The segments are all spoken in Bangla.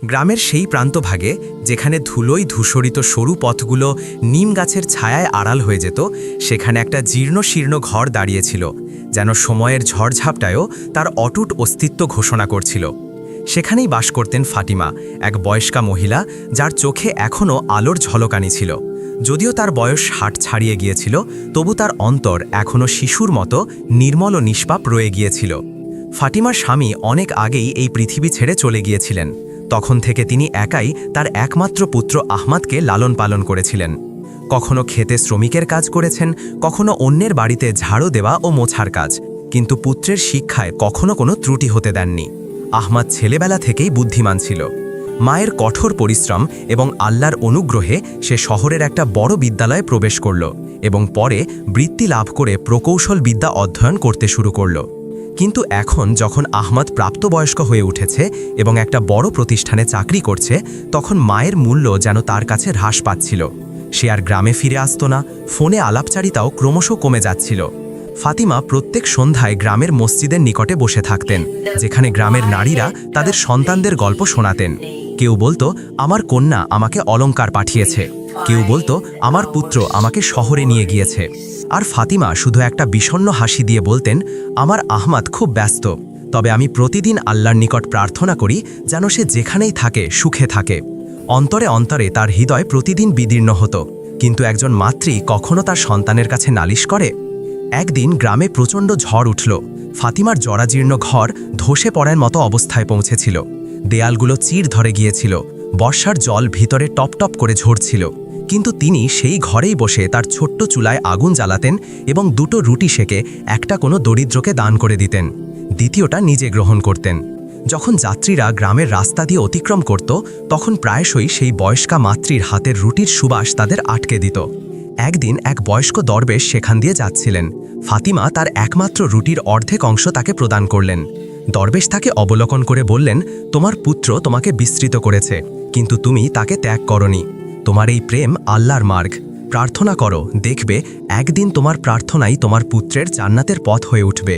গ্রামের সেই প্রান্তভাগে যেখানে ধুলোয় ধূসরিত সরু পথগুলো নিম গাছের ছায়ায় আড়াল হয়ে যেত, সেখানে একটা জীর্ণশীর্ণ ঘর দাঁড়িয়েছিল, যেন সময়ের ঝড়ঝাপটায়ও তার অটুট অস্তিত্ব ঘোষণা করছিল। সেখানেই বাস করতেন ফাতিমা, এক বয়স্কা মহিলা যার চোখে এখনও আলোর ঝলকানি ছিল। যদিও তার বয়স ৬০ ছাড়িয়ে গিয়েছিল, তবু তার অন্তর এখনও শিশুর মতো নির্মল ও নিষ্পাপ রয়ে গিয়েছিল। ফাতিমার স্বামী অনেক আগেই এই পৃথিবী ছেড়ে চলে গিয়েছিলেন। তখন থেকে তিনি একাই তার একমাত্র পুত্র আহমাদকে লালন পালন করেছিলেন। কখনো খেতে শ্রমিকের কাজ করেছেন, কখনো অন্যের বাড়িতে ঝাড়ু দেওয়া ও মোছার কাজ, কিন্তু পুত্রের শিক্ষায় কখনো কোনো ত্রুটি হতে দেননি। আহমাদ ছেলেবেলা থেকেই বুদ্ধিমান ছিল। মায়ের কঠোর পরিশ্রম এবং আল্লাহর অনুগ্রহে সে শহরের একটা বড় বিদ্যালয়ে প্রবেশ করল এবং পরে বৃত্তি লাভ করে প্রকৌশল বিদ্যা অধ্যয়ন করতে শুরু করল। কিন্তু এখন যখন আহমাদ প্রাপ্তবয়স্ক হয়ে উঠেছে এবং একটা বড় প্রতিষ্ঠানে চাকরি করছে, তখন মায়ের মূল্য যেন তার কাছে হ্রাস পাচ্ছিল। সে আর গ্রামে ফিরে আসত না, ফোনে আলাপচারিতাও ক্রমশ কমে যাচ্ছিল। ফাতিমা প্রত্যেক সন্ধ্যায় গ্রামের মসজিদের নিকটে বসে থাকতেন, যেখানে গ্রামের নারীরা তাদের সন্তানদের গল্প শোনাতেন। কেউ বলতো, আমার কন্যা আমাকে অলংকার পাঠিয়েছে, কেউ বলতো, আমার পুত্র আমাকে শহরে নিয়ে গিয়েছে। আর ফাতিমা শুধু একটা বিষণ্ণ হাসি দিয়ে বলতেন, আমার আহমাদ খুব ব্যস্ত, তবে আমি প্রতিদিন আল্লাহর নিকট প্রার্থনা করি যেন সে যেখানেই থাকে সুখে থাকে। অন্তরে অন্তরে তার হৃদয় প্রতিদিন বিদীর্ণ হতো, কিন্তু একজন মাতৃ কখনো তার সন্তানের কাছে নালিশ করে? একদিন গ্রামে প্রচণ্ড ঝড় উঠল। ফাতিমার জরাজীর্ণ ঘর ধসে পড়ার মতো অবস্থায় পৌঁছেছিল। দেয়ালগুলো চির ধরে গিয়েছিল, বর্ষার জল ভিতরে টপ টপ করে ঝরছিল। কিন্তু তিনি সেই ঘরেই বসে তার ছোট্ট চুলায় আগুন জ্বালাতেন এবং দুটো রুটি সেকে একটা কোনো দরিদ্রকে দান করে দিতেন, দ্বিতীয়টা নিজে গ্রহণ করতেন। যখন যাত্রীরা গ্রামের রাস্তা দিয়ে অতিক্রম করত, তখন প্রায়শই সেই বয়স্কা মাতৃর হাতের রুটির সুবাস তাদের আটকে দিত। একদিন এক বয়স্ক দরবেশ সেখান দিয়ে যাচ্ছিলেন। ফাতিমা তার একমাত্র রুটির অর্ধেক অংশ তাকে প্রদান করলেন। দরবেশ তাকে অবলোকন করে বললেন, তোমার পুত্র তোমাকে বিস্তৃত করেছে, কিন্তু তুমি তাকে ত্যাগ করনি। তোমার এই প্রেম আল্লাহর মার্গ। প্রার্থনা করো, দেখবে একদিন তোমার প্রার্থনাই তোমার পুত্রের জান্নাতের পথ হয়ে উঠবে।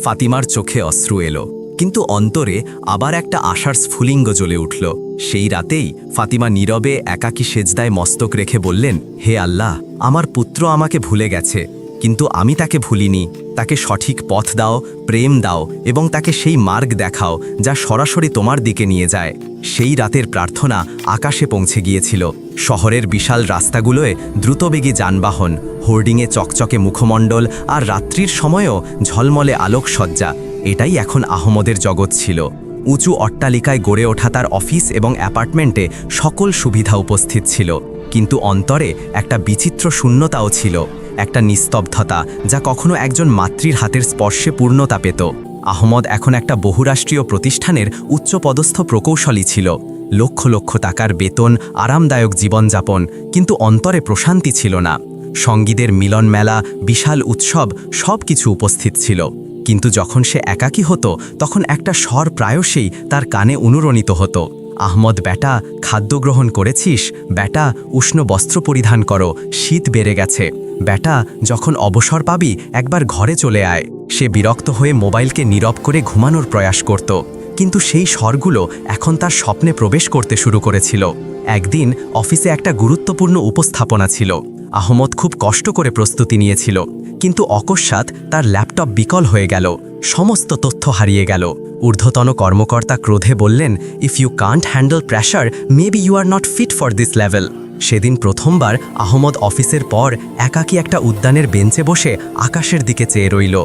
ফাতিমার চোখে অশ্রু এলো, কিন্তু অন্তরে আবার একটা আশার স্ফুলিঙ্গ জ্বলে উঠল। সেই রাতেই ফাতিমা নীরবে একাকী সেজদায় মস্তক রেখে বললেন, হে আল্লাহ, আমার পুত্র আমাকে ভুলে গেছে, কিন্তু আমি তাকে ভুলিনি। তাকে সঠিক পথ দাও, প্রেম দাও এবং তাকে সেই মার্গ দেখাও যা সরাসরি তোমার দিকে নিয়ে যায়। সেই রাতের প্রার্থনা আকাশে পৌঁছে গিয়েছিল। শহরের বিশাল রাস্তাগুলোয় দ্রুতবেগী যানবাহন, হোর্ডিংয়ে চকচকে মুখমণ্ডল আর রাত্রির সময়ও ঝলমলে আলোকসজ্জা, এটাই এখন আহমদের জগৎ ছিল। উঁচু অট্টালিকায় গড়ে ওঠা তার অফিস এবং অ্যাপার্টমেন্টে সকল সুবিধা উপস্থিত ছিল, কিন্তু অন্তরে একটা বিচিত্র শূন্যতাও ছিল, একটা নিস্তব্ধতা যা কখনো একজন মাতৃর হাতের স্পর্শে পূর্ণতা পেত। আহমদ এখন একটা বহুরাষ্ট্রীয় প্রতিষ্ঠানের উচ্চপদস্থ প্রকৌশলী ছিল। লক্ষ লক্ষ টাকার বেতন, আরামদায়ক জীবনযাপন, কিন্তু অন্তরে প্রশান্তি ছিল না। সঙ্গীদের মিলন মেলা, বিশাল উৎসব, সব কিছু উপস্থিত ছিল, কিন্তু যখন সে একাকী হতো, তখন একটা স্বর প্রায়শই তার কানে অনুরণিত হতো, আহমদ বেটা, খাদ্য গ্রহণ করেছিস? বেটা, উষ্ণ বস্ত্র পরিধান করো, শীত বেড়ে গেছে। বেটা, যখন অবসর পাবি একবার ঘরে চলে আয়। সে বিরক্ত হয়ে মোবাইলকে নীরব করে ঘুমানোর প্রয়াস করত, কিন্তু সেই স্বরগুলো এখন তার স্বপ্নে প্রবেশ করতে শুরু করেছিল। একদিন অফিসে একটা গুরুত্বপূর্ণ উপস্থাপনা ছিল। আহমদ খুব কষ্ট করে প্রস্তুতি নিয়েছিল, কিন্তু অকস্মাৎ তার ল্যাপটপ বিকল হয়ে গেল, সমস্ত তথ্য হারিয়ে গেল। ঊর্ধ্বতন কর্মকর্তা ক্রোধে বললেন, if you can't handle pressure, maybe you are not fit for this level. সেদিন প্রথমবার আহমদ অফিসের পর একাকী একটা উদ্যানের বেঞ্চে বসে আকাশের দিকে চেয়ে রইল।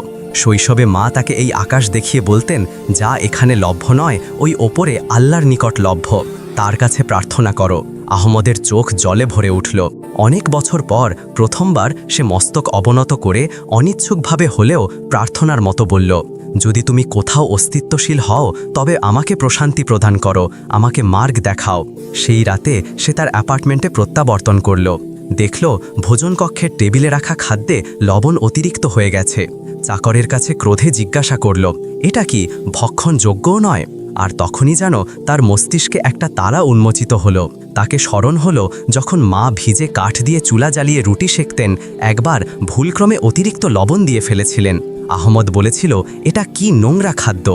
শৈশবে মা তাকে এই আকাশ দেখিয়ে বলতেন, যা এখানে লভ্য নয়, ওই ওপরে আল্লাহর নিকট লভ্য, তার কাছে প্রার্থনা করো। আহমদের চোখ জলে ভরে উঠল। অনেক বছর পর প্রথমবার সে মস্তক অবনত করে অনিচ্ছুকভাবে হলেও প্রার্থনার মতো বলল, যদি তুমি কোথাও অস্তিত্বশীল হও, তবে আমাকে প্রশান্তি প্রদান করো, আমাকে মার্গ দেখাও। সেই রাতে সে তার অ্যাপার্টমেন্টে প্রত্যাবর্তন করল। দেখল ভোজনকক্ষের টেবিলে রাখা খাদ্যে লবণ অতিরিক্ত হয়ে গেছে। চাকরের কাছে ক্রোধে জিজ্ঞাসা করল, এটা কি ভক্ষণযোগ্যও নয়? আর তখনই যেন তার মস্তিষ্কে একটা তারা উন্মোচিত হলো। তাকে স্মরণ হলো যখন মা ভিজে কাঠ দিয়ে চুলা জ্বালিয়ে রুটি সেঁকতেন, একবার ভুলক্রমে অতিরিক্ত লবণ দিয়ে ফেলেছিলেন। আহমদ বলেছিল, এটা কি নোংরা খাদ্য।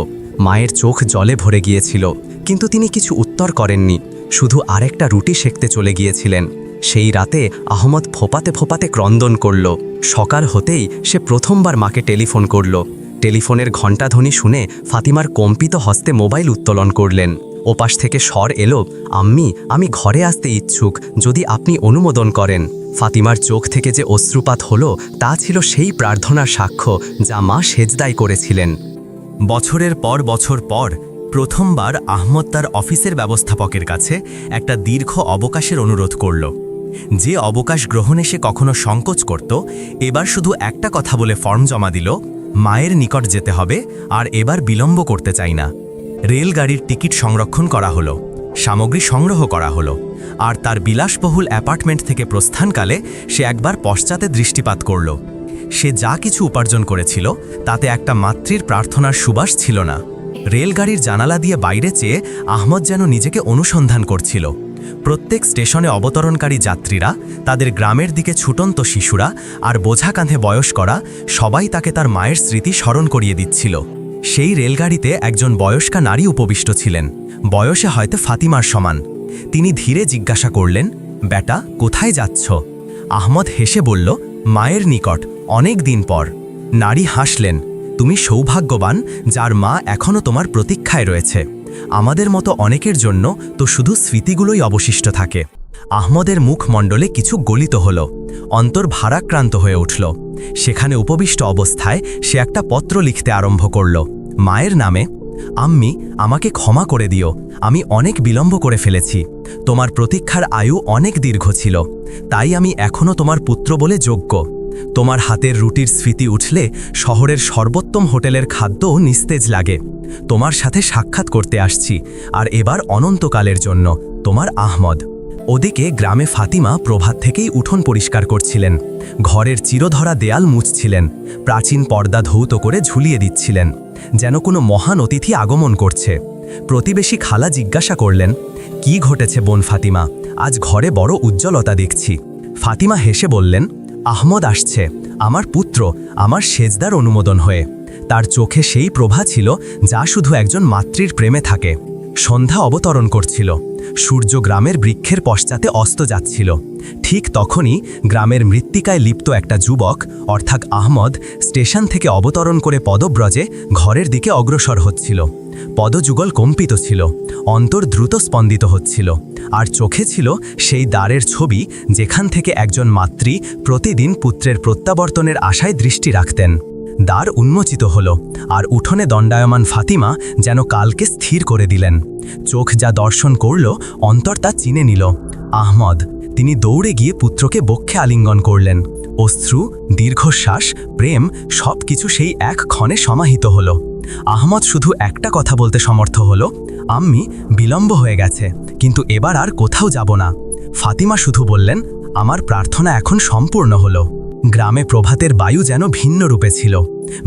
মায়ের চোখ জলে ভরে গিয়েছিল, কিন্তু তিনি কিছু উত্তর করেননি, শুধু আরেকটা রুটি সেঁকতে চলে গিয়েছিলেন। সেই রাতে আহমদ ফোপাতে ফোপাতে ক্রন্দন করল। সকাল হতেই সে প্রথমবার মাকে টেলিফোন করল। টেলিফোনের ঘণ্টাধ্বনি শুনে ফাতিমার কম্পিত হস্তে মোবাইল উত্তোলন করলেন। ওপাশ থেকে স্বর এলো, আম্মি, আমি ঘরে আসতে ইচ্ছুক, যদি আপনি অনুমোদন করেন। ফাতিমার চোখ থেকে যে অশ্রুপাত হলো তা ছিল সেই প্রার্থনার সাক্ষ্য যা মা সেজদাই করেছিলেন। বছরের পর বছর পর প্রথমবার আহমদ তার অফিসের ব্যবস্থাপকের কাছে একটা দীর্ঘ অবকাশের অনুরোধ করল। যে অবকাশ গ্রহণে সে কখনো সংকোচ করত, এবার শুধু একটা কথা বলে ফর্ম জমা দিল, মায়ের নিকট যেতে হবে, আর এবার বিলম্ব করতে চাই না। রেলগাড়ির টিকিট সংরক্ষণ করা হলো, সামগ্রী সংগ্রহ করা হলো, আর তার বিলাসবহুল অ্যাপার্টমেন্ট থেকে প্রস্থানকালে সে একবার পশ্চাতে দৃষ্টিপাত করল। সে যা কিছু উপার্জন করেছিল তাতে একটা মাতৃর প্রার্থনার সুবাস ছিল না। রেলগাড়ির জানালা দিয়ে বাইরে চেয়ে আহমদ যেন নিজেকে অনুসন্ধান করছিল। প্রত্যেক স্টেশনে অবতরণকারী যাত্রীরা, তাদের গ্রামের দিকে ছুটন্ত শিশুরা আর বোঝা কাঁধে বয়স্করা সবাই তাকে তার মায়ের স্মৃতি স্মরণ করিয়ে দিচ্ছিল। সেই রেলগাড়িতে একজন বয়স্কা নারী উপবিষ্ট ছিলেন, বয়সে হয়তো ফাতিমার সমান। তিনি ধীরে জিজ্ঞাসা করলেন, বেটা, কোথায় যাচ্ছ? আহমদ হেসে বলল, মায়ের নিকট, অনেক দিন পর। নারী হাসলেন, তুমি সৌভাগ্যবান যার মা এখনও তোমার প্রতীক্ষায় রয়েছে। আমাদের মতো অনেকের জন্য তো শুধু স্মৃতিগুলোই অবশিষ্ট থাকে। আহমদের মুখমণ্ডলে কিছু গলিত হল, অন্তর ভারাক্রান্ত হয়ে উঠল। সেখানে উপবিষ্ট অবস্থায় সে একটা পত্র লিখতে আরম্ভ করল, মায়ের নামে। আম্মি, আমাকে ক্ষমা করে দিও, আমি অনেক বিলম্ব করে ফেলেছি। তোমার প্রতীক্ষার আয়ু অনেক দীর্ঘ ছিল, তাই আমি এখনও তোমার পুত্র বলে যোগ্য। তোমার হাতের রুটির স্মৃতি উঠলে শহরের সর্বোত্তম হোটেলের খাদ্যও নিস্তেজ লাগে। তোমার সাথে সাক্ষাৎ করতে আসছি, আর এবার অনন্তকালের জন্য, তোমার আহমদ। ওদিকে গ্রামে ফাতিমা প্রভাত থেকেই উঠোন পরিষ্কার করছিলেন, ঘরের চিরধরা দেয়াল মুছছিলেন, প্রাচীন পর্দা ধৌত করে ঝুলিয়ে দিচ্ছিলেন, যেন কোনো মহান অতিথি আগমন করছে। প্রতিবেশী খালা জিজ্ঞাসা করলেন, কি ঘটেছে বোন ফাতিমা, আজ ঘরে বড় উজ্জ্বলতা দেখছি। ফাতিমা হেসে বললেন, আহমদ আসছে, আমার পুত্র, আমার সেজদার অনুমোদন হয়ে। তার চোখে সেই প্রভা ছিল যা শুধু একজন মাতৃর প্রেমে থাকে। সন্ধ্যা অবতরণ করছিল, সূর্য গ্রামের বৃক্ষের পশ্চাতে অস্ত যাচ্ছিল। ঠিক তখনই গ্রামের মৃত্তিকায় লিপ্ত একটা যুবক, অর্থাৎ আহমদ, স্টেশন থেকে অবতরণ করে পদব্রজে ঘরের দিকে অগ্রসর হচ্ছিল। পদযুগল কম্পিত ছিল, অন্তর দ্রুত স্পন্দিত হচ্ছিল, আর চোখে ছিল সেই দ্বারের ছবি যেখান থেকে একজন মাতৃ প্রতিদিন পুত্রের প্রত্যাবর্তনের আশায় দৃষ্টি রাখতেন। দ্বার উন্মোচিত হল, আর উঠোনে দণ্ডায়মান ফাতিমা যেন কালকে স্থির করে দিলেন। চোখ যা দর্শন করল, অন্তর তা চিনে নিল, আহমদ। তিনি দৌড়ে গিয়ে পুত্রকে বক্ষে আলিঙ্গন করলেন। অশ্রু, দীর্ঘশ্বাস, প্রেম সব কিছু সেই এক ক্ষণে সমাহিত হল। আহমদ শুধু একটা কথা বলতে সমর্থ হল, আম্মি, বিলম্ব হয়ে গেছে, কিন্তু এবার আর কোথাও যাব না। ফাতিমা শুধু বললেন, আমার প্রার্থনা এখন সম্পূর্ণ হলো। গ্রামে প্রভাতের বায়ু যেন ভিন্ন রূপে ছিল।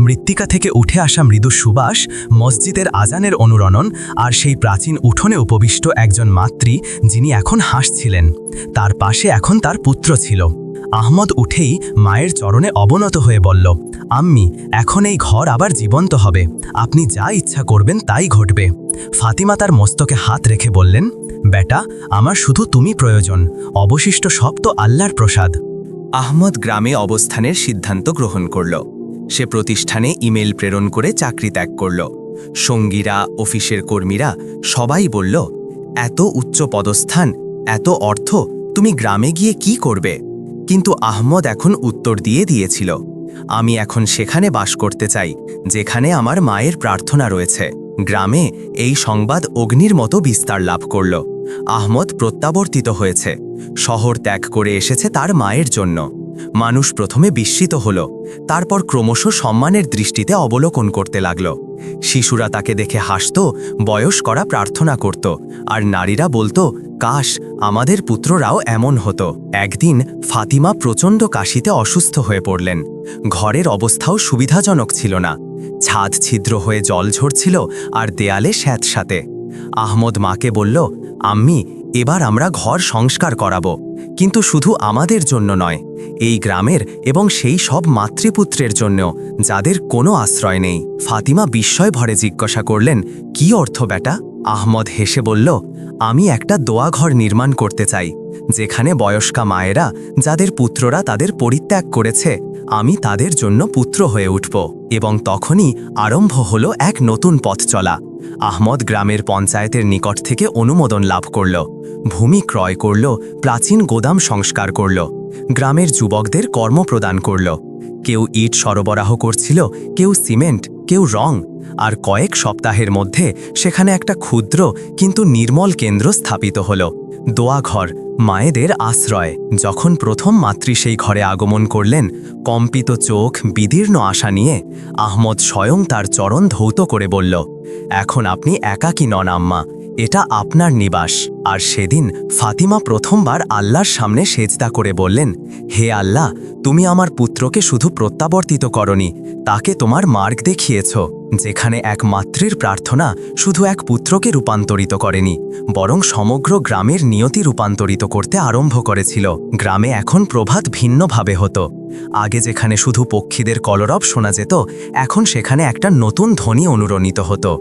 মৃত্তিকা থেকে উঠে আসা মৃদু সুবাস, মসজিদের আজানের অনুরণন, আর সেই প্রাচীন উঠোনে উপবিষ্ট একজন মাতৃ যিনি এখন হাসছিলেন। তার পাশে এখন তার পুত্র ছিল। আহমদ উঠেই মায়ের চরণে অবনত হয়ে বলল, আম্মি, এখন এই ঘর আবার জীবন্ত হবে, আপনি যা ইচ্ছা করবেন তাই ঘটবে। ফাতিমা তার মস্তকে হাত রেখে বললেন, বেটা, আমার শুধু তুমি প্রয়োজন, অবশিষ্ট সব তো আল্লাহর প্রসাদ। আহমদ গ্রামে অবস্থানের সিদ্ধান্ত গ্রহণ করল। সে প্রতিষ্ঠানে ইমেল প্রেরণ করে চাকরি ত্যাগ করল। সঙ্গীরা, অফিসের কর্মীরা সবাই বলল, এত উচ্চ পদস্থান, এত অর্থ, তুমি গ্রামে গিয়ে কি করবে? কিন্তু আহমদ এখন উত্তর দিয়েছিল, আমি এখন সেখানে বাস করতে চাই যেখানে আমার মায়ের প্রার্থনা রয়েছে। গ্রামে এই সংবাদ অগ্নির মতো বিস্তার লাভ করল। আহমদ প্রত্যাবর্তিত হয়েছে, শহর ত্যাগ করে এসেছে তার মায়ের জন্য। মানুষ প্রথমে বিস্মিত হল, তারপর ক্রমশ সম্মানের দৃষ্টিতে অবলোকন করতে লাগল। শিশুরা তাকে দেখে হাসত, বয়স্করা প্রার্থনা করত, আর নারীরা বলতো, কাশ আমাদের পুত্ররাও এমন হতো। একদিন ফাতিমা প্রচণ্ড কাশিতে অসুস্থ হয়ে পড়লেন। ঘরের অবস্থাও সুবিধাজনক ছিল না, ছাদ ছিদ্র হয়ে জল ঝরছিল আর দেয়ালে স্যাঁতস্যাঁতে। আহমদ মাকে বলল, আম্মি, এবার আমরা ঘর সংস্কার করাবো, কিন্তু শুধু আমাদের জন্য নয়, এই গ্রামের এবং সেই সব মাতৃপুত্রের জন্য যাদের কোনো আশ্রয় নেই। ফাতিমা বিস্ময় ভরে জিজ্ঞাসা করলেন, কি অর্থ বেটা? আহমদ হেসে বলল, আমি একটা দোয়াঘর নির্মাণ করতে চাই, যেখানে বয়স্কা মায়েরা যাদের পুত্ররা তাদের পরিত্যাগ করেছে, আমি তাদের জন্য পুত্র হয়ে উঠব। এবং তখনই আরম্ভ হলো এক নতুন পথ চলা। আহমদ গ্রামের পঞ্চায়েতের নিকট থেকে অনুমোদন লাভ করল, ভূমি ক্রয় করল, প্রাচীন গোদাম সংস্কার করল, গ্রামের যুবকদের কর্ম প্রদান করল। কেউ ইট সরবরাহ করছিল, কেউ সিমেন্ট, কেউ রং। আর কয়েক সপ্তাহের মধ্যে সেখানে একটা ক্ষুদ্র কিন্তু নির্মল কেন্দ্র স্থাপিত হল, দোয়াঘর, মায়েদের আশ্রয়। যখন প্রথম মাতৃ সেই ঘরে আগমন করলেন, কম্পিত চোখ, বিদীর্ণ আশা নিয়ে, আহমদ স্বয়ং তার চরণ ধৌত করে বলল, এখন আপনি একাকী নন আম্মা, এটা আপনার নিবাস। আর সেদিন ফাতিমা প্রথমবার আল্লাহর সামনে সেজদা করে বললেন, হে আল্লাহ, তুমি আমার পুত্রকে শুধু প্রত্যাবর্তিত করনি, তাকে তোমার মার্গ দেখিয়েছ, যেখানে এক মাতৃর প্রার্থনা শুধু এক পুত্রকে রূপান্তরিত করেনি, বরং সমগ্র গ্রামের নিয়তি রূপান্তরিত করতে আরম্ভ করেছিল। গ্রামে এখন প্রভাত ভিন্নভাবে হতো। আগে যেখানে শুধু পক্ষীদের কলরব শোনা যেত, এখন সেখানে একটা নতুন ধ্বনি অনুরণিত হতো।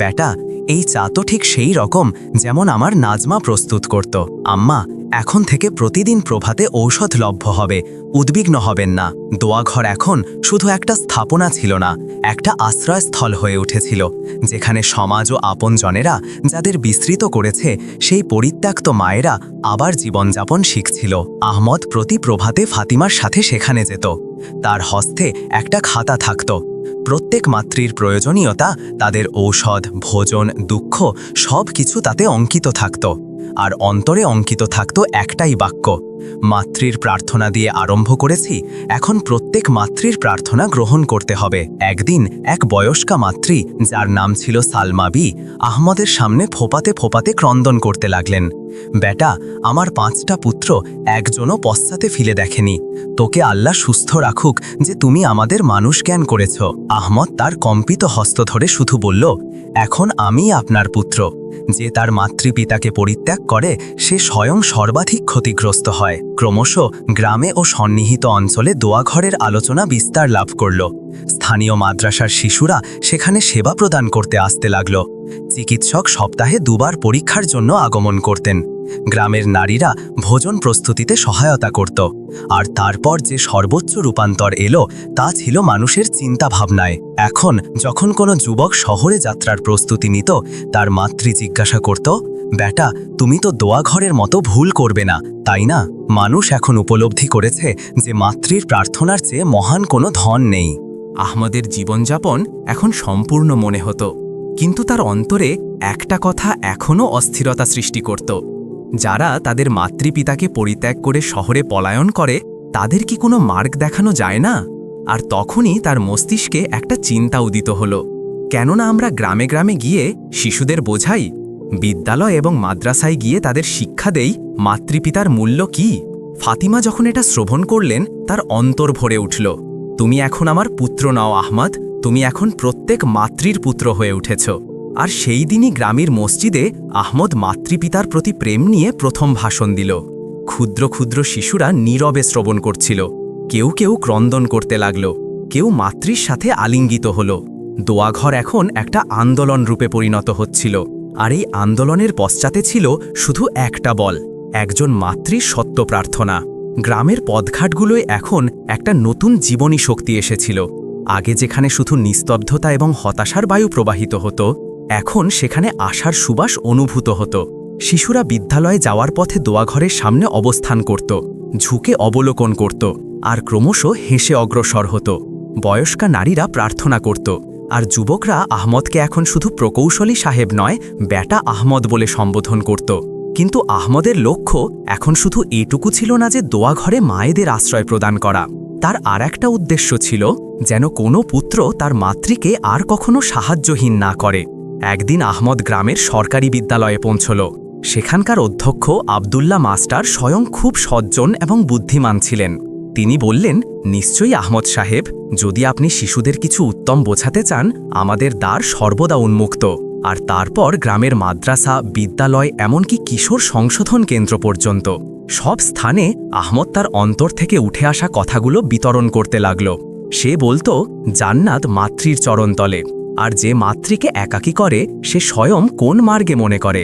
বেটা, এই চা তো ঠিক সেই রকম যেমন আমার নাজমা প্রস্তুত করত। আম্মা, এখন থেকে প্রতিদিন প্রভাতে ঔষধ লভ্য হবে, উদ্বিগ্ন হবেন না। দোয়াঘর এখন শুধু একটা স্থাপনা ছিল না, একটা আশ্রয়স্থল হয়ে উঠেছিল, যেখানে সমাজ ও আপনজনেরা যাদের বিস্তৃত করেছে, সেই পরিত্যক্ত মায়েরা আবার জীবনযাপন শিখছিল। আহমদ প্রতি প্রভাতে ফাতিমার সাথে সেখানে যেত। তার হস্তে একটা খাতা থাকত। প্রত্যেক মাতৃর প্রয়োজনীয়তা, তাদের ঔষধ, ভোজন, দুঃখ সব কিছু তাতে অঙ্কিত থাকত। আর অন্তরে অঙ্কিত থাকত একটাই বাক্য, মাতৃর প্রার্থনা দিয়ে আরম্ভ করেছি, এখন প্রত্যেক মাতৃর প্রার্থনা গ্রহণ করতে হবে। একদিন এক বয়স্কা মাতৃ, যার নাম ছিল সালমা বি, আহমদের সামনে ফোপাতে ফোপাতে ক্রন্দন করতে লাগলেন, বেটা, আমার 5টা পুত্র একজনও পশ্চাতে ফিরে দেখেনি, তোকে আল্লাহ সুস্থ রাখুক যে তুমি আমাদের মানুষ জ্ঞান করেছ। আহমদ তার কম্পিত হস্ত ধরে শুধু বলল, এখন আমি আপনার পুত্র। যে তার মাতৃপিতাকে পরিত্যাগ করে, সে স্বয়ং সর্বাধিক ক্ষতিগ্রস্ত হয়। ক্রমশ গ্রামে ও সন্নিহিত অঞ্চলে দোয়াঘরের আলোচনা বিস্তার লাভ করল। স্থানীয় মাদ্রাসার শিশুরা সেখানে সেবা প্রদান করতে আসতে লাগল। চিকিৎসক সপ্তাহে 2বার পরীক্ষার জন্য আগমন করতেন। গ্রামের নারীরা ভোজন প্রস্তুতিতে সহায়তা করত। আর তারপর যে সর্বোচ্চ রূপান্তর এলো, তা ছিল মানুষের চিন্তা ভাবনায়। এখন যখন কোনো যুবক শহরে যাত্রার প্রস্তুতি নিত, তার মাতৃ জিজ্ঞাসা করত, বেটা, তুমি তো দোয়াঘরের মতো ভুল করবে না, তাই না? মানুষ এখন উপলব্ধি করেছে যে মাতৃর প্রার্থনার চেয়ে মহান কোনো ধন নেই। আহমদের জীবনযাপন এখন সম্পূর্ণ মনে হতো, কিন্তু তার অন্তরে একটা কথা এখনও অস্থিরতা সৃষ্টি করত। যারা তাদের মাতৃপিতাকে পরিত্যাগ করে শহরে পলায়ন করে, তাদের কি কোনো মার্গ দেখানো যায় না? আর তখনই তার মস্তিষ্কে একটা চিন্তা উদিত হলো, কেননা আমরা গ্রামে গ্রামে গিয়ে শিশুদের বোঝাই, বিদ্যালয় এবং মাদ্রাসায় গিয়ে তাদের শিক্ষা দেই মাতৃপিতার মূল্য কি? ফাতিমা যখন এটা শ্রবণ করলেন, তার অন্তর ভরে উঠল, তুমি এখন আমার পুত্র নাও আহমদ, তুমি এখন প্রত্যেক মাতৃর পুত্র হয়ে উঠেছ। আর সেই দিনই গ্রামের মসজিদে আহমদ মাতৃপিতার প্রতি প্রেম নিয়ে প্রথম ভাষণ দিল। ক্ষুদ্র ক্ষুদ্র শিশুরা নীরবে শ্রবণ করছিল, কেউ কেউ ক্রন্দন করতে লাগল, কেউ মাতৃর সাথে আলিঙ্গিত হল। দোয়াঘর এখন একটা আন্দোলন রূপে পরিণত হচ্ছিল। আর এই আন্দোলনের পশ্চাতে ছিল শুধু একটা বল, একজন মাতৃর সত্য প্রার্থনা। গ্রামের পথঘাটগুলোয় এখন একটা নতুন জীবনী শক্তি এসেছিল। আগে যেখানে শুধু নিস্তব্ধতা এবং হতাশার বায়ু প্রবাহিত হতো, এখন সেখানে আশার সুবাস অনুভূত হতো। শিশুরা বিদ্যালয়ে যাওয়ার পথে দোয়াঘরের সামনে অবস্থান করত, ঝুঁকে অবলোকন করত, আর ক্রমশ হেসে অগ্রসর হতো। বয়স্কা নারীরা প্রার্থনা করত, আর যুবকরা আহমদকে এখন শুধু প্রকৌশলী সাহেব নয়, বেটা আহমদ বলে সম্বোধন করত। কিন্তু আহমদের লক্ষ্য এখন শুধু এটুকু ছিল না যে দোয়াঘরে মায়েদের আশ্রয় প্রদান করা। তার আর একটা উদ্দেশ্য ছিল, যেন কোনো পুত্র তার মাতৃকে আর কখনো সাহায্যহীন না করে। একদিন আহমদ গ্রামের সরকারি বিদ্যালয়ে পৌঁছল। সেখানকার অধ্যক্ষ আবদুল্লাহ মাস্টার স্বয়ং খুব সজ্জন এবং বুদ্ধিমান ছিলেন। তিনি বললেন, নিশ্চয়ই আহমদ সাহেব, যদি আপনি শিশুদের কিছু উত্তম বোঝাতে চান, আমাদের দ্বার সর্বদা উন্মুক্ত। আর তারপর গ্রামের মাদ্রাসা, বিদ্যালয়, এমনকি কিশোর সংশোধন কেন্দ্র পর্যন্ত সব স্থানে আহমদ তার অন্তর থেকে উঠে আসা কথাগুলো বিতরণ করতে লাগল। সে বলতো, জান্নাত মাতৃর চরণতলে, আর যে মাতৃকে একাকী করে সে স্বয়ং কোন মার্গে মনে করে।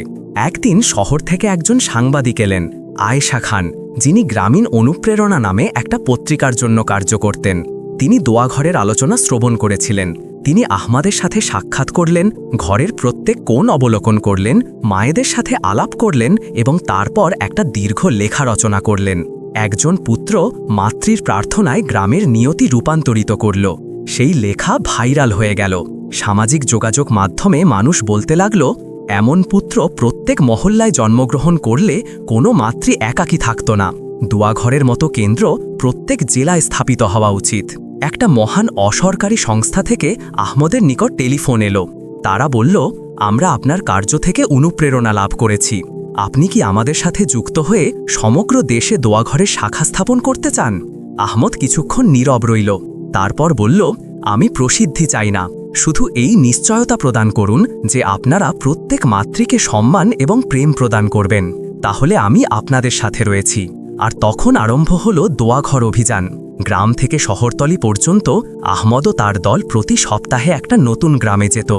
একদিন শহর থেকে একজন সাংবাদিক এলেন, আয়েশা খান, যিনি গ্রামীণ অনুপ্রেরণা নামে একটা পত্রিকার জন্য কার্য করতেন। তিনি দোয়াঘরের আলোচনা শ্রবণ করেছিলেন। তিনি আহমাদের সাথে সাক্ষাৎ করলেন, ঘরের প্রত্যেক কোণ অবলোকন করলেন, মায়েদের সাথে আলাপ করলেন এবং তারপর একটা দীর্ঘ লেখা রচনা করলেন। একজন পুত্র মাতৃর প্রার্থনায় গ্রামের নিয়তি রূপান্তরিত করল। সেই লেখা ভাইরাল হয়ে গেল। সামাজিক যোগাযোগ মাধ্যমে মানুষ বলতে লাগল, এমন পুত্র প্রত্যেক মহল্লায় জন্মগ্রহণ করলে কোনো মাতৃ একাকী থাকত না। দোয়াঘরের মতো কেন্দ্র প্রত্যেক জেলায় স্থাপিত হওয়া উচিত। একটা মহান অসরকারি সংস্থা থেকে আহমদের নিকট টেলিফোন এলো। তারা বলল, আমরা আপনার কার্য থেকে অনুপ্রেরণা লাভ করেছি। আপনি কি আমাদের সাথে যুক্ত হয়ে সমগ্র দেশে দোয়াঘরের শাখা স্থাপন করতে চান? আহমদ কিছুক্ষণ নীরব রইল। তারপর বলল, আমি প্রসিদ্ধি চাই না, শুধু এই নিশ্চয়তা প্রদান করুন যে আপনারা প্রত্যেক মাতৃকে সম্মান এবং প্রেম প্রদান করবেন, তাহলে আমি আপনাদের সাথে রয়েছি। আর তখন আরম্ভ হলো দোয়াঘর অভিযান। গ্রাম থেকে শহরতলি পর্যন্ত আহমদ ও তার দল প্রতি সপ্তাহে একটা নতুন গ্রামে যেত,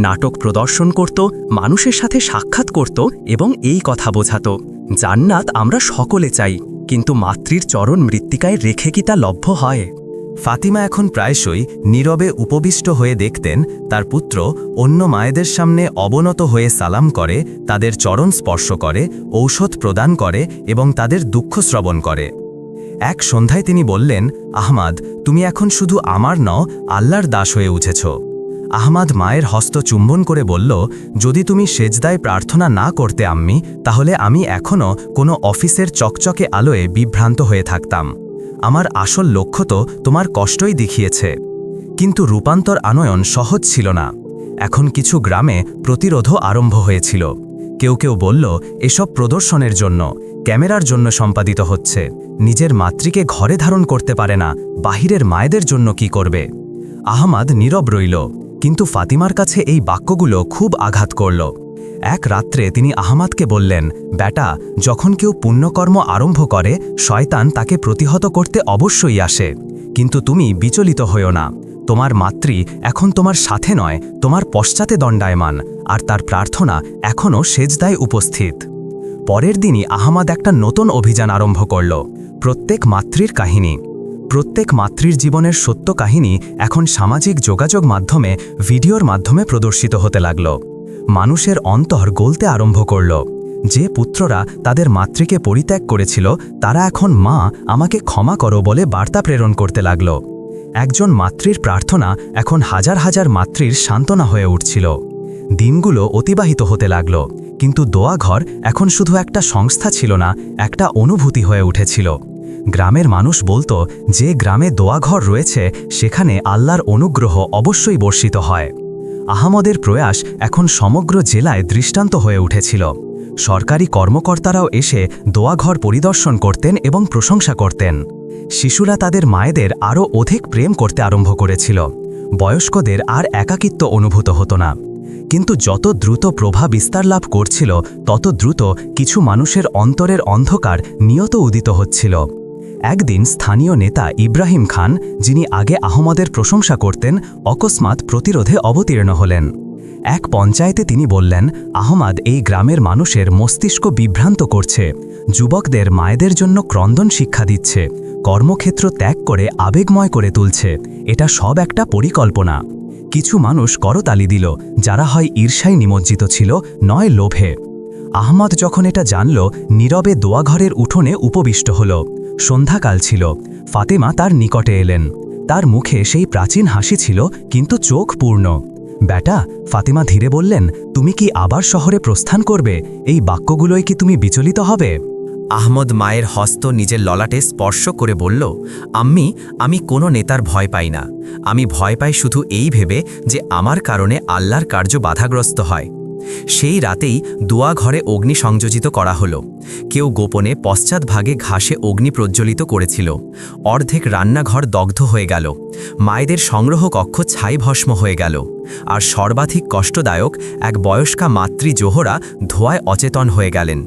নাটক প্রদর্শন করত, মানুষের সাথে সাক্ষাৎ করত এবং এই কথা বোঝাত, জান্নাত আমরা সকলে চাই, কিন্তু মাতৃর চরণ মৃত্তিকায় রেখে কি তা লভ্য হয়? ফাতিমা এখন প্রায়শই নীরবে উপবিষ্ট হয়ে দেখতেন তার পুত্র অন্য মায়েদের সামনে অবনত হয়ে সালাম করে, তাদের চরণ স্পর্শ করে, ঔষধ প্রদান করে এবং তাদের দুঃখ শ্রবণ করে। এক সন্ধ্যায় তিনি বললেন, আহমাদ, তুমি এখন শুধু আমার নও, আল্লাহর দাস হয়ে উঠেছ। আহমাদ মায়ের হস্ত চুম্বন করে বলল, যদি তুমি সেজদায় প্রার্থনা না করতে আম্মি, তাহলে আমি এখনও কোনো অফিসের চকচকে আলোয় বিভ্রান্ত হয়ে থাকতাম। আমার আসল লক্ষ্য তো তোমার কষ্টই দেখিয়েছে। কিন্তু রূপান্তর আনয়ন সহজ ছিল না। এখন কিছু গ্রামে প্রতিরোধও আরম্ভ হয়েছিল। কেউ কেউ বলল, এসব প্রদর্শনের জন্য, ক্যামেরার জন্য সম্পাদিত হচ্ছে। নিজের মাতৃকে ঘরে ধারণ করতে পারে না, বাহিরের মায়েদের জন্য কি করবে? আহমাদ নীরব রইল, কিন্তু ফাতিমার কাছে এই বাক্যগুলো খুব আঘাত করল। এক রাত্রে তিনি আহমাদকে বললেন, বেটা, যখন কেউ পুণ্যকর্ম আরম্ভ করে, শয়তান তাকে প্রতিহত করতে অবশ্যই আসে, কিন্তু তুমি বিচলিত হইও না। তোমার মাতৃ এখন তোমার সাথে নয়, তোমার পশ্চাতে দণ্ডায়মান, আর তার প্রার্থনা এখনও সেজদায় উপস্থিত। পরের দিনই আহমাদ একটা নতুন অভিযান আরম্ভ করল, প্রত্যেক মাতৃর কাহিনী। প্রত্যেক মাতৃর জীবনের সত্য কাহিনী এখন সামাজিক যোগাযোগ মাধ্যমে ভিডিওর মাধ্যমে প্রদর্শিত হতে লাগল। মানুষের অন্তর গলতে আরম্ভ করল। যে পুত্ররা তাদের মাতৃকে পরিত্যাগ করেছিল, তারা এখন মা, আমাকে ক্ষমা করো বলে বার্তা প্রেরণ করতে লাগল। একজন মাতৃর প্রার্থনা এখন হাজার হাজার মাতৃর সান্ত্বনা হয়ে উঠছিল। দিনগুলো অতিবাহিত হতে লাগল, কিন্তু দোয়াঘর এখন শুধু একটা সংস্থা ছিল না, একটা অনুভূতি হয়ে উঠেছিল। গ্রামের মানুষ বলতো, যে গ্রামে দোয়াঘর রয়েছে সেখানে আল্লাহর অনুগ্রহ অবশ্যই বর্ষিত হয়। আহমদের প্রয়াস এখন সমগ্র জেলায় দৃষ্টান্ত হয়ে উঠেছিল। সরকারি কর্মকর্তারাও এসে দোয়াঘর পরিদর্শন করতেন এবং প্রশংসা করতেন। শিশুরা তাদের মায়েদের আরও অধিক প্রেম করতে আরম্ভ করেছিল। বয়স্কদের আর একাকিত্ব অনুভূত হতো না। কিন্তু যত দ্রুত প্রভাব বিস্তার লাভ করছিল, তত দ্রুত কিছু মানুষের অন্তরের অন্ধকার নিয়ত উদিত হচ্ছিল। একদিন স্থানীয় নেতা ইব্রাহিম খান, যিনি আগে আহমদের প্রশংসা করতেন, অকস্মাৎ প্রতিরোধে অবতীর্ণ হলেন। এক পঞ্চায়েতে তিনি বললেন, আহমদ এই গ্রামের মানুষের মস্তিষ্ক বিভ্রান্ত করছে, যুবকদের মায়েদের জন্য ক্রন্দন শিক্ষা দিচ্ছে, কর্মক্ষেত্র ত্যাগ করে আবেগময় করে তুলছে। এটা সব একটা পরিকল্পনা। কিছু মানুষ করতালি দিল, যারা হয় ঈর্ষায় নিমজ্জিত ছিল, নয় লোভে। আহমদ যখন এটা জানল, নীরবে দোয়াঘরের উঠোনে উপবিষ্ট হল। সন্ধ্যাকাল ছিল। ফাতিমা তার নিকটে এলেন। তার মুখে সেই প্রাচীন হাসি ছিল, কিন্তু চোখ পূর্ণ। বেটা, ফাতিমা ধীরে বললেন, তুমি কি আবার শহরে প্রস্থান করবে? এই বাক্যগুলোই কি তুমি বিচলিত হবে? আহমদ মায়ের হস্ত নিজের ললাটে স্পর্শ করে বলল, আম্মি, আমি কোনো নেতার ভয় পাই না। আমি ভয় পাই শুধু এই ভেবে যে আমার কারণে আল্লাহর কার্য বাধাগ্রস্ত হয়। সেই রাতেই দোয়া ঘরে অগ্নি সংযোজিত করা হলো। কেউ গোপনে পশ্চাৎভাগে ঘাসে অগ্নি প্রজ্বলিত করেছিল। অর্ধেক রান্নাঘর দগ্ধ হয়ে গেল। মায়েদের সংগ্রহ কক্ষ ছাই ভস্ম হয়ে গেল। আর সর্বাধিক কষ্টদায়ক এক বয়স্কা মাতৃ জোহরা ধোঁয়ায় অচেতন হয়ে গেলেন।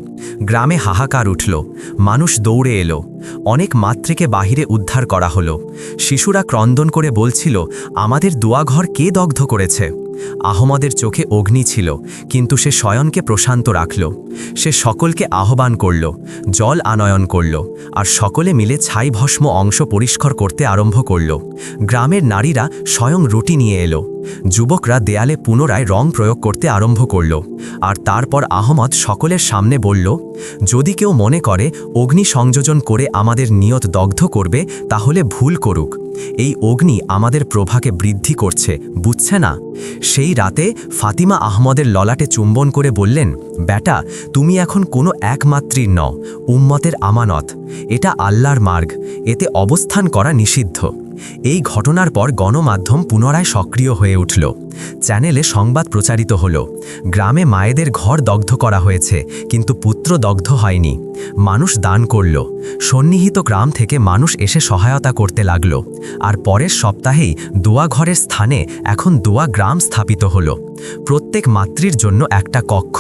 গ্রামে হাহাকার উঠল। মানুষ দৌড়ে এলো। অনেক মাতৃকে বাহিরে উদ্ধার করা হলো। শিশুরা ক্রন্দন করে বলছিল, আমাদের দোয়াঘর কে দগ্ধ করেছে? আহমদের চোখে অগ্নি ছিল, কিন্তু সে শয়নকে প্রশান্ত রাখল। সে সকলকে আহ্বান করল, জল আনয়ন করল, আর সকলে মিলে ছাই ভস্ম অংশ পরিষ্কার করতে আরম্ভ করল। গ্রামের নারীরা স্বয়ং রুটি নিয়ে এলো। যুবকরা দেয়ালে পুনরায় রং প্রয়োগ করতে আরম্ভ করল। আর তারপর আহমদ সকলের সামনে বলল, যদি কেউ মনে করে অগ্নি সংযোজন করে আমাদের নিয়ত দগ্ধ করবে, তাহলে ভুল করুক। এই অগ্নি আমাদের প্রভাকে বৃদ্ধি করছে, বুঝছে না? সেই রাতে ফাতিমা আহমদের ললাটে চুম্বন করে বললেন, বেটা, তুমি এখন কোনো একমাত্রীর নও, উম্মতের আমানত। এটা আল্লাহর মার্গ, এতে অবস্থান করা নিষিদ্ধ। এই ঘটনার পর গণমাধ্যম পুনরায় সক্রিয় হয়ে উঠল। চ্যানেলে সংবাদ প্রচারিত হল, গ্রামে মায়েদের ঘর দগ্ধ করা হয়েছে, কিন্তু পুত্র দগ্ধ হয়নি। মানুষ দান করল। সন্নিহিত গ্রাম থেকে মানুষ এসে সহায়তা করতে লাগল। আর পরের সপ্তাহেই দোয়া ঘরের স্থানে এখন দোয়া গ্রাম স্থাপিত হল। প্রত্যেক মাতৃর জন্য একটা কক্ষ,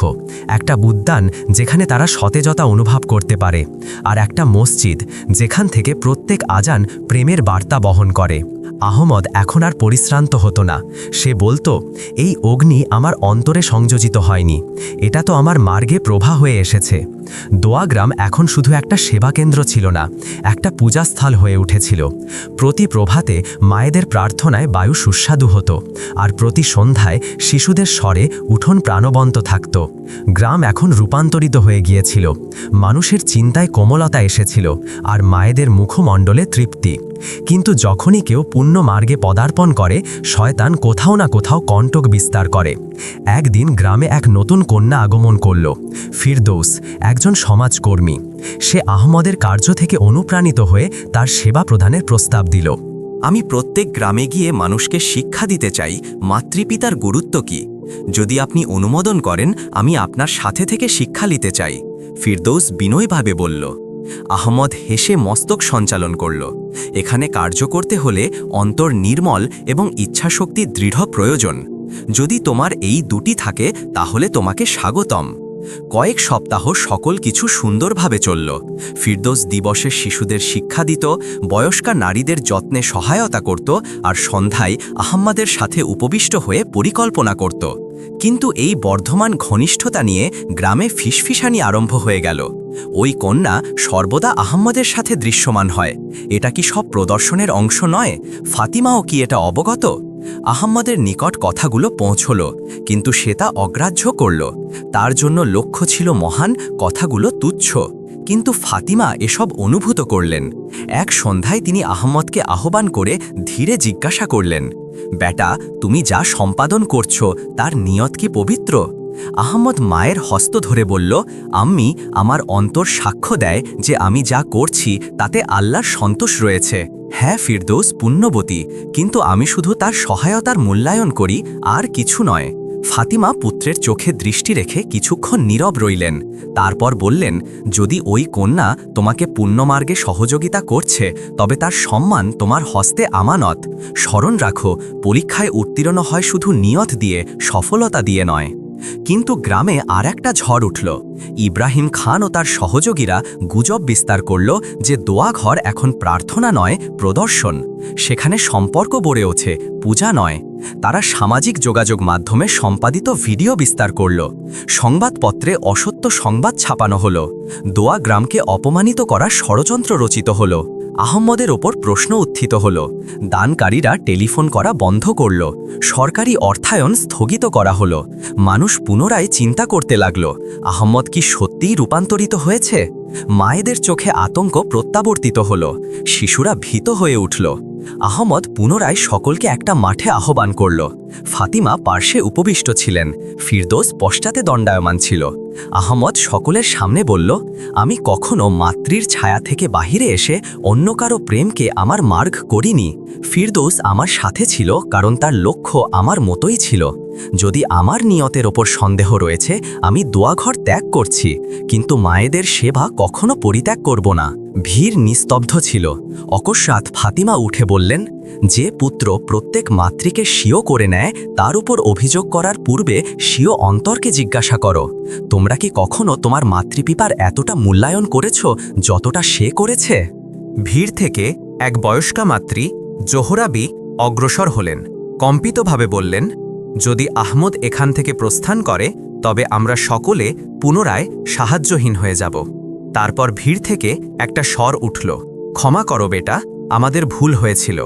একটা উদ্যান যেখানে তারা সতেজতা অনুভব করতে পারে, আর একটা মসজিদ যেখান থেকে প্রত্যেক আজান প্রেমের বার্তা বহন করে। আহমদ এখন আর পরিশ্রান্ত হতো না। সে বলতো, এই অগ্নি আমার অন্তরে সংযোজিত হয়নি, এটা তো আমার মার্গে প্রভা হয়ে এসেছে। দোয়াগ্রাম এখন শুধু একটা সেবাকেন্দ্র ছিল না, একটা পূজাস্থল হয়ে উঠেছিল। প্রতি প্রভাতে মায়েদের প্রার্থনায় বায়ু সুস্বাদু হতো, আর প্রতি সন্ধ্যায় শিশুদের স্বরে উঠোন প্রাণবন্ত থাকত। গ্রাম এখন রূপান্তরিত হয়ে গিয়েছিল। মানুষের চিন্তায় কোমলতা এসেছিল, আর মায়েদের মুখমণ্ডলে তৃপ্তি। কিন্তু যখনই কেউ পুণ্য মার্গে পদার্পণ করে, শয়তান কোথাও না কোথাও কণ্টক বিস্তার করে। একদিন গ্রামে এক নতুন কন্যা আগমন করল, ফিরদৌস, একজন সমাজকর্মী। সে আহমদের কার্য থেকে অনুপ্রাণিত হয়ে তার সেবা প্রদানের প্রস্তাব দিল। আমি প্রত্যেক গ্রামে গিয়ে মানুষকে শিক্ষা দিতে চাই মাতৃপিতার গুরুত্ব কি। যদি আপনি অনুমোদন করেন, আমি আপনার সাথে থেকে শিক্ষা নিতে চাই, ফিরদৌস বিনয়ভাবে বলল। আহমদ হেসে মস্তক সঞ্চালন করল। এখানে কার্য করতে হলে অন্তর নির্মল এবং ইচ্ছাশক্তি দৃঢ় প্রয়োজন। যদি তোমার এই দুটি থাকে, তাহলে তোমাকে স্বাগতম। কয়েক সপ্তাহ সকল কিছু সুন্দরভাবে চলল। ফিরদৌস দিবসে শিশুদের শিক্ষা দিত, বয়স্কা নারীদের যত্নে সহায়তা করত, আর সন্ধ্যায় আহম্মদের সাথে উপবিষ্ট হয়ে পরিকল্পনা করত। কিন্তু এই বর্ধমান ঘনিষ্ঠতা নিয়ে গ্রামে ফিসফিসানি আরম্ভ হয়ে গেল। ওই কন্যা সর্বদা আহম্মদের সাথে দৃশ্যমান হয়। এটা কি সব প্রদর্শনের অংশ নয়? ফাতিমাও কি এটা অবগত? আহম্মদের নিকট কথাগুলো পৌঁছল, কিন্তু সে তা অগ্রাহ্য করল। তার জন্য লক্ষ্য ছিল মহান, কথাগুলো তুচ্ছ। কিন্তু ফাতিমা এসব অনুভূত করলেন। এক সন্ধ্যায় তিনি আহম্মদকে আহ্বান করে ধীরে জিজ্ঞাসা করলেন, বেটা, তুমি যা সম্পাদন করছো তার নিয়ত কি পবিত্র? আহম্মদ মায়ের হস্ত ধরে বলল, আম্মি, আমার অন্তর সাক্ষ্য দেয় যে আমি যা করছি তাতে আল্লাহর সন্তোষ রয়েছে। হ্যাঁ ফিরদৌস পুণ্যবতী, কিন্তু আমি শুধু তার সহায়তার মূল্যায়ন করি, আর কিছু নয়। ফাতিমা পুত্রের চোখে দৃষ্টি রেখে কিছুক্ষণ নীরব রইলেন। তারপর বললেন, যদি ওই কন্যা তোমাকে পুণ্যমার্গে সহযোগিতা করছে, তবে তার সম্মান তোমার হস্তে আমানত। স্মরণ রাখো, পরীক্ষায় উত্তীর্ণ হয় শুধু নিয়ত দিয়ে, সফলতা দিয়ে নয়। কিন্তু গ্রামে আর একটা ঝড় উঠল। ইব্রাহিম খান ও তার সহযোগীরা গুজব বিস্তার করল যে দোয়াঘর এখন প্রার্থনা নয়, প্রদর্শন। সেখানে সম্পর্ক গড়ে ওঠে, পূজা নয়। তারা সামাজিক যোগাযোগ মাধ্যমে সম্পাদিত ভিডিও বিস্তার করল। সংবাদপত্রে অসত্য সংবাদ ছাপানো হলো। দোয়া গ্রামকে অপমানিত করার ষড়যন্ত্র রচিত হলো। আহম্মদের ওপর প্রশ্ন উত্থিত হল। দানকারীরা টেলিফোন করা বন্ধ করল। সরকারি অর্থায়ন স্থগিত করা হলো। মানুষ পুনরায় চিন্তা করতে লাগল, আহম্মদ কি সত্যিই রূপান্তরিত হয়েছে? মায়েদের চোখে আতঙ্ক প্রত্যাবর্তিত হল। শিশুরা ভীত হয়ে উঠল। আহম্মদ পুনরায় সকলকে একটা মাঠে আহ্বান করল। ফাতিমা পার্শ্বে উপবিষ্ট ছিলেন, ফিরদৌস পশ্চাতে দণ্ডায়মান ছিল। আহমদ সকলের সামনে বলল, আমি কখনো মাতৃর ছায়া থেকে বাহিরে এসে অন্য কারো প্রেমকে আমার মার্গ করিনি। ফিরদৌস আমার সাথে ছিল কারণ তার লক্ষ্য আমার মতোই ছিল। যদি আমার নিয়তের ওপর সন্দেহ রয়েছে, আমি দোয়াঘর ত্যাগ করছি, কিন্তু মায়েদের সেবা কখনো পরিত্যাগ করব না। ভিড় নিস্তব্ধ ছিল। অকস্মাৎ ফাতিমা উঠে বললেন, যে পুত্র প্রত্যেক মাতৃকে স্বীয় করে নেয়, তার উপর অভিযোগ করার পূর্বে স্বীয় অন্তরকে জিজ্ঞাসা করো। তোমরা কি কখনো তোমার মাতৃপিতার এতটা মূল্যায়ন করেছ যতটা সে করেছে? ভিড় থেকে এক বয়স্কা মাতৃ জোহরাবি অগ্রসর হলেন, কম্পিতভাবে বললেন, যদি আহমদ এখান থেকে প্রস্থান করে তবে আমরা সকলে পুনরায় সাহায্যহীন হয়ে যাব। তারপর ভিড় থেকে একটা স্বর উঠল, ক্ষমা করো বেটা, আমাদের ভুল হয়েছিল।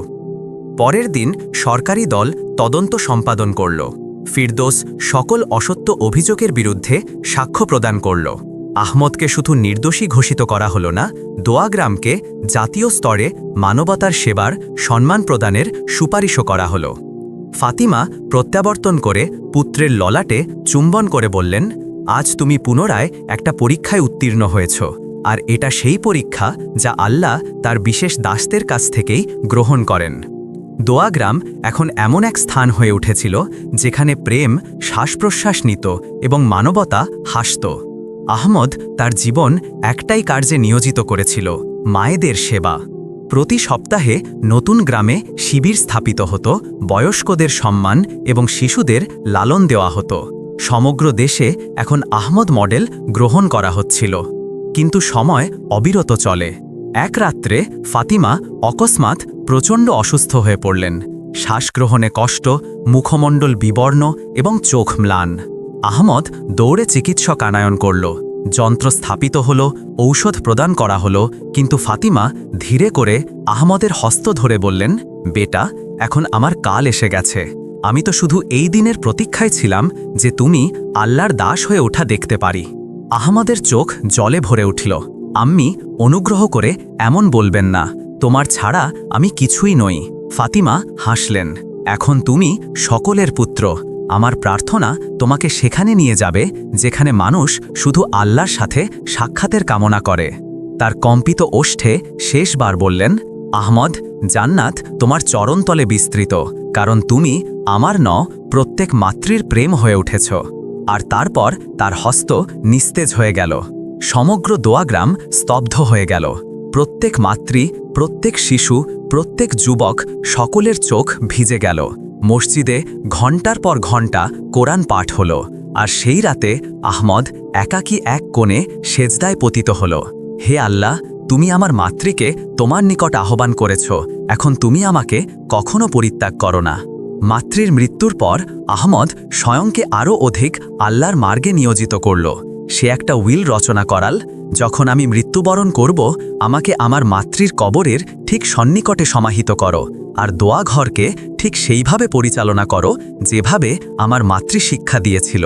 পরের দিন সরকারি দল তদন্ত সম্পাদন করল। ফিরদৌস সকল অসত্য অভিযোগের বিরুদ্ধে সাক্ষ্য প্রদান করল। আহমদকে শুধু নির্দোষী ঘোষিত করা হল না, দোয়াগ্রামকে জাতীয় স্তরে মানবতার সেবার সম্মান প্রদানের সুপারিশও করা হল। ফাতিমা প্রত্যাবর্তন করে পুত্রের ললাটে চুম্বন করে বললেন, আজ তুমি পুনরায় একটা পরীক্ষায় উত্তীর্ণ হয়েছ, আর এটা সেই পরীক্ষা যা আল্লাহ তার বিশেষ দাসদের কাছ থেকেই গ্রহণ করেন। দোয়াগ্রাম এখন এমন এক স্থান হয়ে উঠেছিল যেখানে প্রেম শ্বাস প্রশ্বাস নিত এবং মানবতা হাসত। আহমদ তার জীবন একটাই কার্যে নিয়োজিত করেছিল, মায়েদের সেবা। প্রতি সপ্তাহে নতুন গ্রামে শিবির স্থাপিত হতো, বয়স্কদের সম্মান এবং শিশুদের লালন দেওয়া হতো। সমগ্র দেশে এখন আহমদ মডেল গ্রহণ করা হচ্ছিল। কিন্তু সময় অবিরত চলে। এক রাত্রে ফাতিমা অকস্মাৎ প্রচণ্ড অসুস্থ হয়ে পড়লেন। শ্বাসগ্রহণে কষ্ট, মুখমণ্ডল বিবর্ণ এবং চোখ ম্লান। আহমদ দৌড়ে চিকিৎসক আনায়ন করল। যন্ত্র স্থাপিত হল, ঔষধ প্রদান করা হলো, কিন্তু ফাতিমা ধীরে করে আহমদের হস্ত ধরে বললেন, বেটা, এখন আমার কাল এসে গেছে। আমি তো শুধু এই দিনের প্রতীক্ষায় ছিলাম যে তুমি আল্লাহর দাস হয়ে ওঠা দেখতে পারি। আহমদের চোখ জলে ভরে উঠল। আম্মি, অনুগ্রহ করে এমন বলবেন না, তোমার ছাড়া আমি কিছুই নই। ফাতিমা হাসলেন, এখন তুমি সকলের পুত্র। আমার প্রার্থনা তোমাকে সেখানে নিয়ে যাবে যেখানে মানুষ শুধু আল্লাহর সাথে সাক্ষাতের কামনা করে। তার কম্পিত ওষ্ঠে শেষবার বললেন, আহমদ, জান্নাত তোমার চরণতলে বিস্তৃত, কারণ তুমি আমার প্রত্যেক মাতৃর প্রেম হয়ে উঠেছ। আর তারপর তার হস্ত নিস্তেজ হয়ে গেল। সমগ্র দোয়াগ্রাম স্তব্ধ হয়ে গেল। প্রত্যেক মাতৃ, প্রত্যেক শিশু, প্রত্যেক যুবক, সকলের চোখ ভিজে গেল। মসজিদে ঘণ্টার পর ঘণ্টা কোরআন পাঠ হল। আর সেই রাতে আহমদ একাকী এক কোণে সেজদায় পতিত হল। হে আল্লাহ, তুমি আমার মাতৃকে তোমার নিকট আহ্বান করেছ, এখন তুমি আমাকে কখনো পরিত্যাগ করো না। মাতৃর মৃত্যুর পর আহমদ স্বয়ংকে আরও অধিক আল্লাহর মার্গে নিয়োজিত করল। সে একটা উইল রচনা করাল, যখন আমি মৃত্যুবরণ করব, আমাকে আমার মাতৃর কবরের ঠিক সন্নিকটে সমাহিত করো, আর দোয়াঘরকে ঠিক সেইভাবে পরিচালনা করো যেভাবে আমার মাতৃ শিক্ষা দিয়েছিল।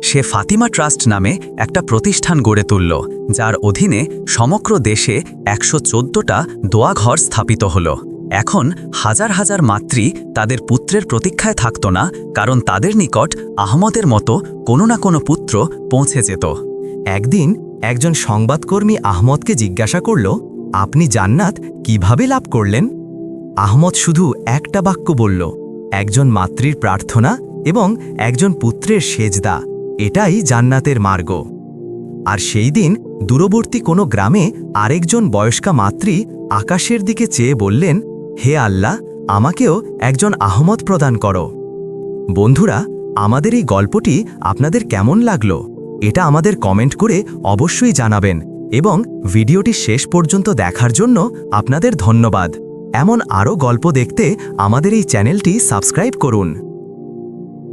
সে ফাতিমা ট্রাস্ট নামে একটা প্রতিষ্ঠান গড়ে তুলল, যার অধীনে সমগ্র দেশে 114টা দোয়াঘর স্থাপিত হল। এখন হাজার হাজার মাতৃ তাদের পুত্রের প্রতীক্ষায় থাকত না, কারণ তাদের নিকট আহমদের মতো কোনো না কোনো পুত্র পৌঁছে যেত। একদিন একজন সংবাদকর্মী আহমদকে জিজ্ঞাসা করল, আপনি জান্নাত কিভাবে লাভ করলেন? আহমদ শুধু একটা বাক্য বলল, একজন মাতৃর প্রার্থনা এবং একজন পুত্রের সেজদা, এটাই জান্নাতের মার্গ। আর সেই দিন দূরবর্তী কোনো গ্রামে আরেকজন বয়স্কা মাতৃ আকাশের দিকে চেয়ে বললেন, হে আল্লাহ, আমাকেও একজন আহমদ প্রদান করো। বন্ধুরা, আমাদের এই গল্পটি আপনাদের কেমন লাগলো? এটা আমাদের কমেন্ট করে অবশ্যই জানাবেন, এবং ভিডিওটি শেষ পর্যন্ত দেখার জন্য আপনাদের ধন্যবাদ। এমন আরও গল্প দেখতে আমাদের এই চ্যানেলটি সাবস্ক্রাইব করুন।